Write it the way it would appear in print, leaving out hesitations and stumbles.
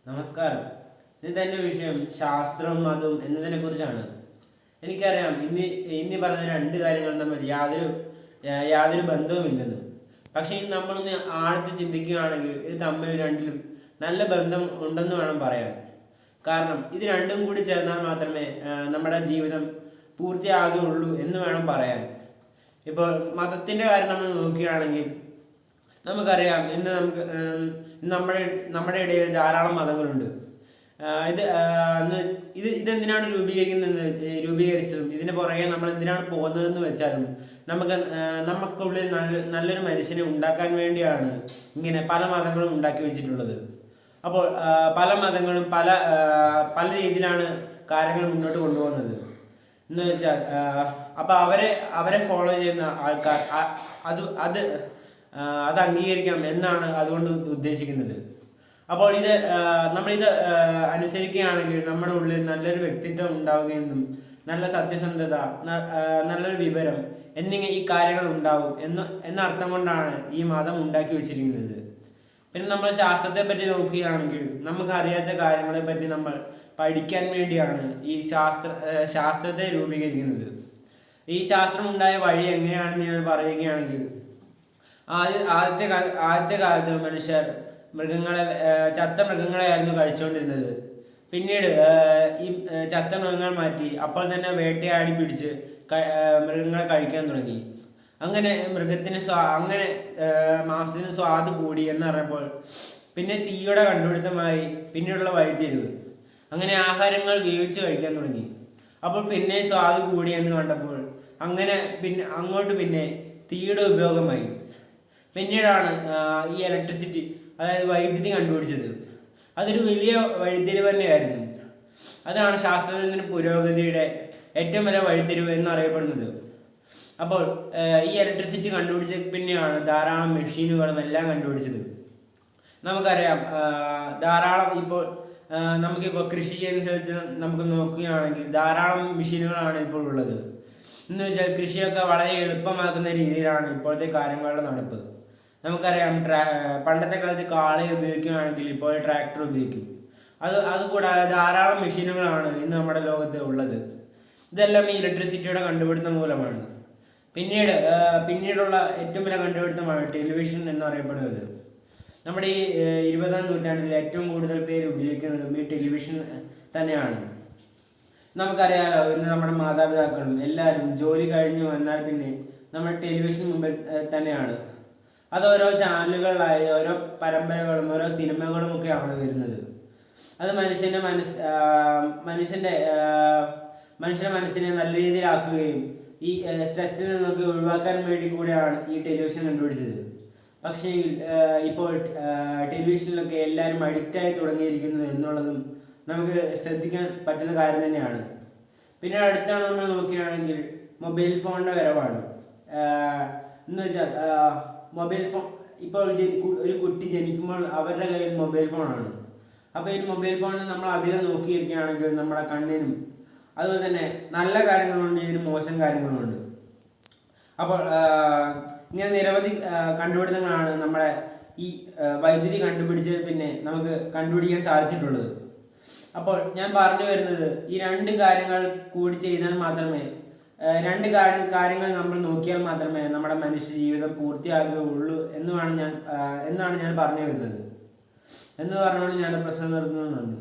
നമസ്കാരം. ഇന്നത്തെ എൻ്റെ വിഷയം ശാസ്ത്രവും മതവും എന്നതിനെക്കുറിച്ചാണ്. എനിക്കറിയാം ഇനി പറഞ്ഞ രണ്ട് കാര്യങ്ങൾ തമ്മിൽ യാതൊരു ബന്ധവുമില്ലെന്ന്. പക്ഷേ നമ്മളൊന്ന് ആഴത്തിൽ ചിന്തിക്കുകയാണെങ്കിൽ ഇത് തമ്മിൽ രണ്ടിലും നല്ല ബന്ധം ഉണ്ടെന്ന് വേണം പറയാൻ. കാരണം ഇത് രണ്ടും കൂടി ചേർന്നാൽ മാത്രമേ നമ്മുടെ ജീവിതം പൂർത്തിയാകുകയുള്ളൂ എന്ന് വേണം പറയാൻ. ഇപ്പോൾ മതത്തിൻ്റെ കാര്യം നമ്മൾ നോക്കുകയാണെങ്കിൽ നമുക്കറിയാം നമ്മുടെ ഇടയിൽ ധാരാളം മതങ്ങളുണ്ട്. ഇത് ഇതെന്തിനാണ് രൂപീകരിച്ചതും ഇതിന് പുറകെ നമ്മൾ എന്തിനാണ് പോകുന്നതെന്ന് വെച്ചാലും നമുക്കുള്ളിൽ നല്ലൊരു മനുഷ്യനെ ഉണ്ടാക്കാൻ വേണ്ടിയാണ് ഇങ്ങനെ പല മതങ്ങളും ഉണ്ടാക്കി വെച്ചിട്ടുള്ളത്. അപ്പോൾ പല മതങ്ങളും പല രീതിയിലാണ് കാര്യങ്ങൾ മുന്നോട്ട് കൊണ്ടുപോകുന്നത് എന്ന് വെച്ചാൽ അപ്പോൾ അവരെ ഫോളോ ചെയ്യുന്ന ആൾക്കാർ അത് അംഗീകരിക്കണം എന്നാണ് അതുകൊണ്ട് ഉദ്ദേശിക്കുന്നത്. അപ്പോൾ നമ്മളിത് അനുസരിക്കുകയാണെങ്കിൽ നമ്മുടെ ഉള്ളിൽ നല്ലൊരു വ്യക്തിത്വം ഉണ്ടാവുകയെന്നും നല്ല സത്യസന്ധത, നല്ലൊരു വിവരം എന്നിങ്ങനെ ഈ കാര്യങ്ങൾ ഉണ്ടാവും എന്നർത്ഥം കൊണ്ടാണ് ഈ മതം ഉണ്ടാക്കി വെച്ചിരിക്കുന്നത്. പിന്നെ നമ്മൾ ശാസ്ത്രത്തെ പറ്റി നോക്കുകയാണെങ്കിൽ നമുക്കറിയാത്ത കാര്യങ്ങളെ പറ്റി നമ്മൾ പഠിക്കാൻ വേണ്ടിയാണ് ഈ ശാസ്ത്രത്തെ രൂപീകരിക്കുന്നത്. ഈ ശാസ്ത്രം ഉണ്ടായ വഴി എങ്ങനെയാണെന്ന് ഞാൻ പറയുകയാണെങ്കിൽ ആദ്യത്തെ കാലത്ത് മനുഷ്യർ ചത്ത മൃഗങ്ങളെയായിരുന്നു കഴിച്ചുകൊണ്ടിരുന്നത്. പിന്നീട് ഈ ചത്ത മൃഗങ്ങൾ മാറ്റി അപ്പോൾ തന്നെ വേട്ടയാടി പിടിച്ച് മൃഗങ്ങളെ കഴിക്കാൻ തുടങ്ങി. അങ്ങനെ അങ്ങനെ മാംസത്തിന് സ്വാദ് കൂടി എന്ന് പറഞ്ഞപ്പോൾ പിന്നെ തീയുടെ കണ്ടുപിടുത്തമായി. പിന്നീടുള്ള വഴിത്തിരിവ്, അങ്ങനെ ആഹാരങ്ങൾ വേവിച്ച് കഴിക്കാൻ തുടങ്ങി. അപ്പോൾ പിന്നെ സ്വാദ് കൂടി എന്ന് കണ്ടപ്പോൾ അങ്ങനെ പിന്നെ തീയുടെ ഉപയോഗമായി. പിന്നീടാണ് ഈ ഇലക്ട്രിസിറ്റി, അതായത് വൈദ്യുതി കണ്ടുപിടിച്ചത്. അതൊരു വലിയ വഴിത്തിരിവ് തന്നെയായിരുന്നു. അതാണ് ശാസ്ത്രത്തിന്റെ പുരോഗതിയുടെ ഏറ്റവും വലിയ വഴിത്തിരിവ് എന്നറിയപ്പെടുന്നത്. അപ്പോൾ ഈ ഇലക്ട്രിസിറ്റി കണ്ടുപിടിച്ച പിന്നെയാണ് ധാരാളം മെഷീനുകളും എല്ലാം കണ്ടുപിടിച്ചത്. നമുക്കറിയാം ധാരാളം നമുക്കിപ്പോൾ കൃഷി ചെയ്യുന്ന സ്ഥലത്ത് നമുക്ക് നോക്കുകയാണെങ്കിൽ ധാരാളം മെഷീനുകളാണ് ഇപ്പോൾ ഉള്ളത്. എന്ന് വെച്ചാൽ കൃഷിയൊക്കെ വളരെ എളുപ്പമാക്കുന്ന രീതിയിലാണ് ഇപ്പോഴത്തെ കാര്യങ്ങളുടെ നടപ്പ്. നമുക്കറിയാം പണ്ടത്തെ കാലത്ത് കാള ഉപയോഗിക്കുകയാണെങ്കിൽ ഇപ്പോൾ ട്രാക്ടർ ഉപയോഗിക്കും. അതുകൂടാതെ ധാരാളം മെഷീനുകളാണ് ഇന്ന് നമ്മുടെ ലോകത്ത് ഉള്ളത്. ഇതെല്ലാം ഈ ഇലക്ട്രിസിറ്റിയുടെ കണ്ടുപിടുത്തം മൂലമാണ്. പിന്നീടുള്ള ഏറ്റവും വലിയ കണ്ടുപിടുത്തമാണ് ടെലിവിഷൻ എന്നറിയപ്പെടുന്നത്. നമ്മുടെ ഈ 20-ാം നൂറ്റാണ്ടിൽ ഏറ്റവും കൂടുതൽ പേര് ഉപയോഗിക്കുന്നതും ഈ ടെലിവിഷൻ തന്നെയാണ്. നമുക്കറിയാലോ, ഇന്ന് നമ്മുടെ മാതാപിതാക്കളും എല്ലാവരും ജോലി കഴിഞ്ഞ് വന്നാൽ പിന്നെ നമ്മൾ ടെലിവിഷൻ മുമ്പിൽ തന്നെയാണ്. അത് ഓരോ ചാനലുകളിലായി ഓരോ പരമ്പരകളും ഓരോ സിനിമകളും ഒക്കെയാണ് വരുന്നത്. അത് മനുഷ്യൻ്റെ മനസ്സിനെ നല്ല രീതിയിലാക്കുകയും ഈ സ്ട്രെസ്സിൽ നിന്നൊക്കെ ഒഴിവാക്കാൻ വേണ്ടി കൂടെയാണ് ഈ ടെലിവിഷൻ കണ്ടുപിടിച്ചത്. പക്ഷേ ഇപ്പോൾ ടെലിവിഷനിലൊക്കെ എല്ലാവരും അഡിക്റ്റായി തുടങ്ങിയിരിക്കുന്നു എന്നുള്ളതും നമുക്ക് ശ്രദ്ധിക്കാൻ പറ്റുന്ന കാര്യം തന്നെയാണ്. പിന്നെ അടുത്താണ് നമ്മൾ നോക്കുകയാണെങ്കിൽ മൊബൈൽ ഫോണിൻ്റെ വരവാണ്. എന്ന് വെച്ചാൽ മൊബൈൽ ഫോൺ ഇപ്പോൾ ഒരു കുട്ടി ജനിക്കുമ്പോൾ അവരുടെ കയ്യിൽ മൊബൈൽ ഫോണാണ്. അപ്പോൾ ഈ മൊബൈൽ ഫോണിൽ നമ്മൾ അധികം നോക്കിയിരിക്കുകയാണെങ്കിൽ നമ്മുടെ കണ്ണിനും അതുപോലെ തന്നെ നല്ല കാര്യങ്ങളുണ്ട്, ഇതിന് മോശം കാര്യങ്ങളുമുണ്ട്. അപ്പോൾ ഇങ്ങനെ നിരവധി കണ്ടുപിടുത്തങ്ങളാണ് നമ്മുടെ ഈ വൈദ്യുതി കണ്ടുപിടിച്ചത് പിന്നെ നമുക്ക് കണ്ടുപിടിക്കാൻ സാധിച്ചിട്ടുള്ളത്. അപ്പോൾ ഞാൻ പറഞ്ഞു വരുന്നത്, ഈ രണ്ട് കാര്യങ്ങൾ കൂടി ചെയ്താൽ മാത്രമേ കാര്യങ്ങൾ നമ്മൾ നോക്കിയാൽ മാത്രമേ നമ്മുടെ മനുഷ്യ ജീവിതം പൂർത്തിയാകുകയുള്ളൂ എന്നാണ് ഞാൻ പറഞ്ഞു വരുന്നത്. എന്ന് പറഞ്ഞുകൊണ്ട് ഞാൻ പ്രസംഗം നിർത്തുന്നു. നന്ദി.